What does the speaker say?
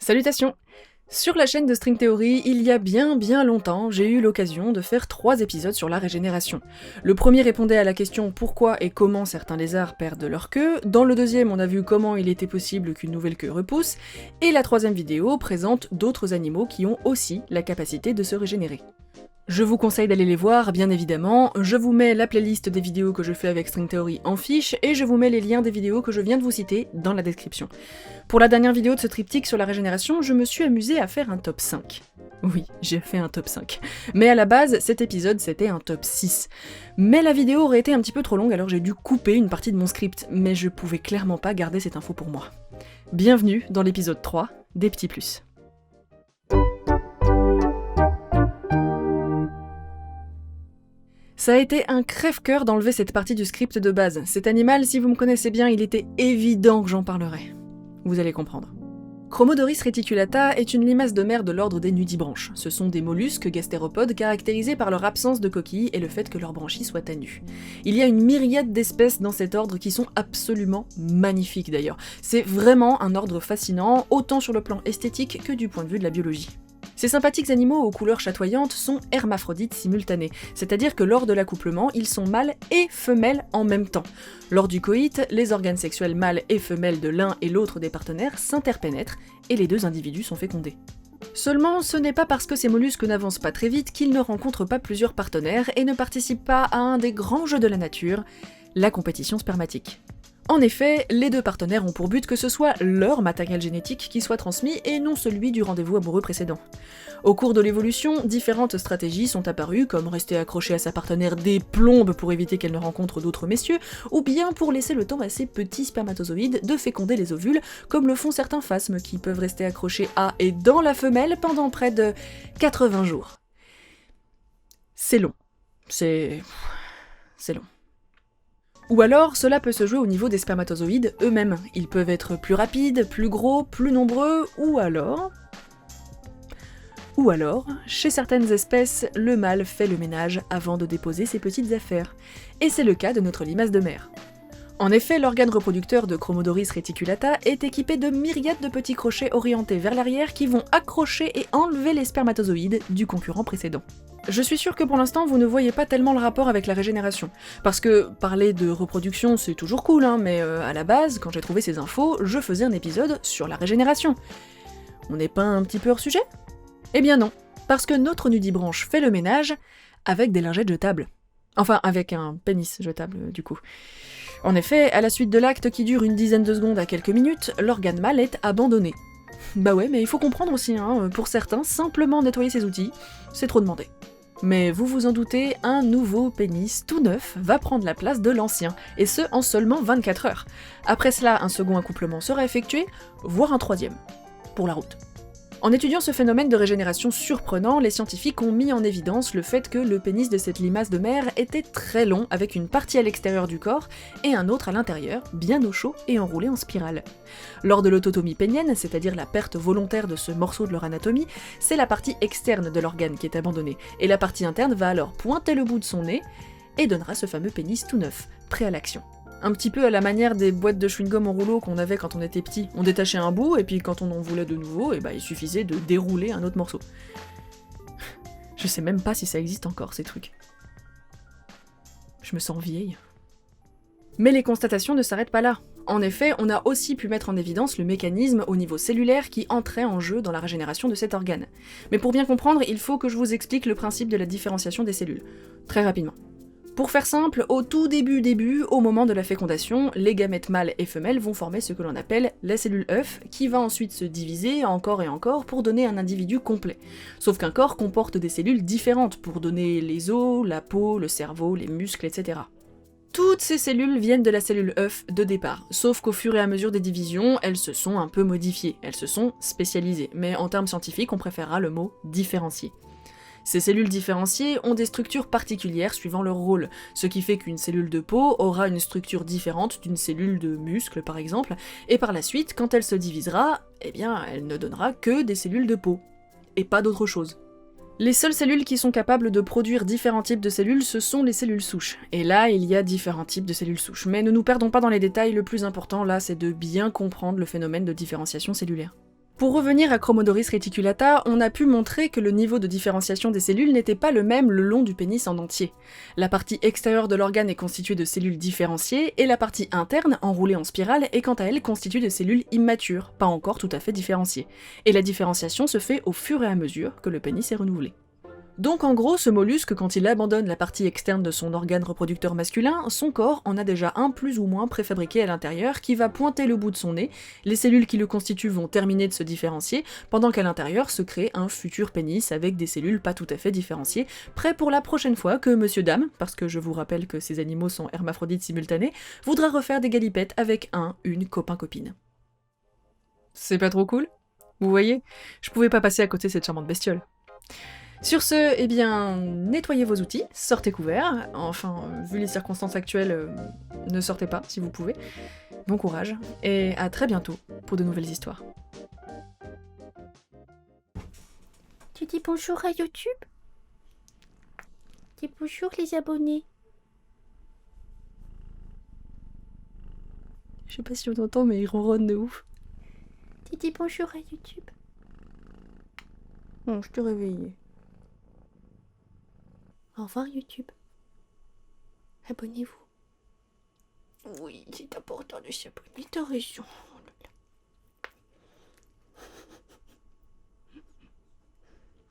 Salutations! Sur la chaîne de String Theory, il y a bien longtemps, j'ai eu l'occasion de faire 3 épisodes sur la régénération. Le premier répondait à la question pourquoi et comment certains lézards perdent leur queue, dans le deuxième on a vu comment il était possible qu'une nouvelle queue repousse, et la troisième vidéo présente d'autres animaux qui ont aussi la capacité de se régénérer. Je vous conseille d'aller les voir, bien évidemment, je vous mets la playlist des vidéos que je fais avec String Theory en fiche, et je vous mets les liens des vidéos que je viens de vous citer dans la description. Pour la dernière vidéo de ce triptyque sur la régénération, je me suis amusée à faire un top 5. Oui, j'ai fait un top 5. Mais à la base, cet épisode c'était un top 6. Mais la vidéo aurait été un petit peu trop longue, alors j'ai dû couper une partie de mon script, mais je pouvais clairement pas garder cette info pour moi. Bienvenue dans l'épisode 3 des Petits Plus. Ça a été un crève-cœur d'enlever cette partie du script de base. Cet animal, si vous me connaissez bien, il était évident que j'en parlerais. Vous allez comprendre. Chromodoris reticulata est une limace de mer de l'ordre des nudibranches. Ce sont des mollusques gastéropodes caractérisés par leur absence de coquille et le fait que leurs branchies soient à nu. Il y a une myriade d'espèces dans cet ordre qui sont absolument magnifiques d'ailleurs. C'est vraiment un ordre fascinant, autant sur le plan esthétique que du point de vue de la biologie. Ces sympathiques animaux aux couleurs chatoyantes sont hermaphrodites simultanés, c'est-à-dire que lors de l'accouplement, ils sont mâles et femelles en même temps. Lors du coït, les organes sexuels mâles et femelles de l'un et l'autre des partenaires s'interpénètrent et les deux individus sont fécondés. Seulement, ce n'est pas parce que ces mollusques n'avancent pas très vite qu'ils ne rencontrent pas plusieurs partenaires et ne participent pas à un des grands jeux de la nature, la compétition spermatique. En effet, les deux partenaires ont pour but que ce soit leur matériel génétique qui soit transmis et non celui du rendez-vous amoureux précédent. Au cours de l'évolution, différentes stratégies sont apparues, comme rester accroché à sa partenaire des plombes pour éviter qu'elle ne rencontre d'autres messieurs, ou bien pour laisser le temps à ces petits spermatozoïdes de féconder les ovules, comme le font certains phasmes qui peuvent rester accrochés à et dans la femelle pendant près de 80 jours. C'est long. C'est long. Ou alors, cela peut se jouer au niveau des spermatozoïdes eux-mêmes. Ils peuvent être plus rapides, plus gros, plus nombreux, ou alors, chez certaines espèces, le mâle fait le ménage avant de déposer ses petites affaires. Et c'est le cas de notre limace de mer. En effet, l'organe reproducteur de Chromodoris reticulata est équipé de myriades de petits crochets orientés vers l'arrière qui vont accrocher et enlever les spermatozoïdes du concurrent précédent. Je suis sûre que pour l'instant vous ne voyez pas tellement le rapport avec la régénération, parce que parler de reproduction c'est toujours cool, mais à la base, quand j'ai trouvé ces infos, je faisais un épisode sur la régénération. On n'est pas un petit peu hors sujet ? Eh bien non, parce que notre nudibranche fait le ménage avec des lingettes jetables. Enfin, avec un pénis jetable, du coup. En effet, à la suite de l'acte qui dure une dizaine de secondes à quelques minutes, l'organe mâle est abandonné. Bah ouais, mais il faut comprendre aussi, pour certains, simplement nettoyer ses outils, c'est trop demandé. Mais vous vous en doutez, un nouveau pénis tout neuf va prendre la place de l'ancien, et ce en seulement 24 heures. Après cela, un second accouplement sera effectué, voire un troisième. Pour la route. En étudiant ce phénomène de régénération surprenant, les scientifiques ont mis en évidence le fait que le pénis de cette limace de mer était très long, avec une partie à l'extérieur du corps et un autre à l'intérieur, bien au chaud et enroulé en spirale. Lors de l'autotomie pénienne, c'est-à-dire la perte volontaire de ce morceau de leur anatomie, c'est la partie externe de l'organe qui est abandonnée, et la partie interne va alors pointer le bout de son nez et donnera ce fameux pénis tout neuf, prêt à l'action. Un petit peu à la manière des boîtes de chewing-gum en rouleau qu'on avait quand on était petit. On détachait un bout, et puis quand on en voulait de nouveau, il suffisait de dérouler un autre morceau. Je sais même pas si ça existe encore, ces trucs. Je me sens vieille. Mais les constatations ne s'arrêtent pas là. En effet, on a aussi pu mettre en évidence le mécanisme au niveau cellulaire qui entrait en jeu dans la régénération de cet organe. Mais pour bien comprendre, il faut que je vous explique le principe de la différenciation des cellules. Très rapidement. Pour faire simple, au tout début, au moment de la fécondation, les gamètes mâles et femelles vont former ce que l'on appelle la cellule œuf, qui va ensuite se diviser encore et encore pour donner un individu complet. Sauf qu'un corps comporte des cellules différentes pour donner les os, la peau, le cerveau, les muscles, etc. Toutes ces cellules viennent de la cellule œuf de départ, sauf qu'au fur et à mesure des divisions, elles se sont un peu modifiées, elles se sont spécialisées, mais en termes scientifiques, on préférera le mot différenciées. Ces cellules différenciées ont des structures particulières suivant leur rôle, ce qui fait qu'une cellule de peau aura une structure différente d'une cellule de muscle par exemple, et par la suite, quand elle se divisera, elle ne donnera que des cellules de peau, et pas d'autre chose. Les seules cellules qui sont capables de produire différents types de cellules, ce sont les cellules souches. Et là, il y a différents types de cellules souches. Mais ne nous perdons pas dans les détails, le plus important là, c'est de bien comprendre le phénomène de différenciation cellulaire. Pour revenir à Chromodoris reticulata, on a pu montrer que le niveau de différenciation des cellules n'était pas le même le long du pénis en entier. La partie extérieure de l'organe est constituée de cellules différenciées, et la partie interne, enroulée en spirale, est quant à elle constituée de cellules immatures, pas encore tout à fait différenciées. Et la différenciation se fait au fur et à mesure que le pénis est renouvelé. Donc en gros, ce mollusque, quand il abandonne la partie externe de son organe reproducteur masculin, son corps en a déjà un plus ou moins préfabriqué à l'intérieur qui va pointer le bout de son nez, les cellules qui le constituent vont terminer de se différencier, pendant qu'à l'intérieur se crée un futur pénis avec des cellules pas tout à fait différenciées, prêt pour la prochaine fois que Monsieur Dame, parce que je vous rappelle que ces animaux sont hermaphrodites simultanés, voudra refaire des galipettes avec une copain-copine. C'est pas trop cool? Vous voyez, je pouvais pas passer à côté de cette charmante bestiole. Sur ce, eh bien, nettoyez vos outils, sortez couverts, enfin, vu les circonstances actuelles, ne sortez pas si vous pouvez. Bon courage, et à très bientôt pour de nouvelles histoires. Tu dis bonjour à YouTube? Dis bonjour les abonnés. Je sais pas si on entend, mais il ronronne de ouf. Tu dis bonjour à YouTube? Bon, je te réveille. Au revoir YouTube. Abonnez-vous. Oui, c'est important de s'abonner, t'as raison.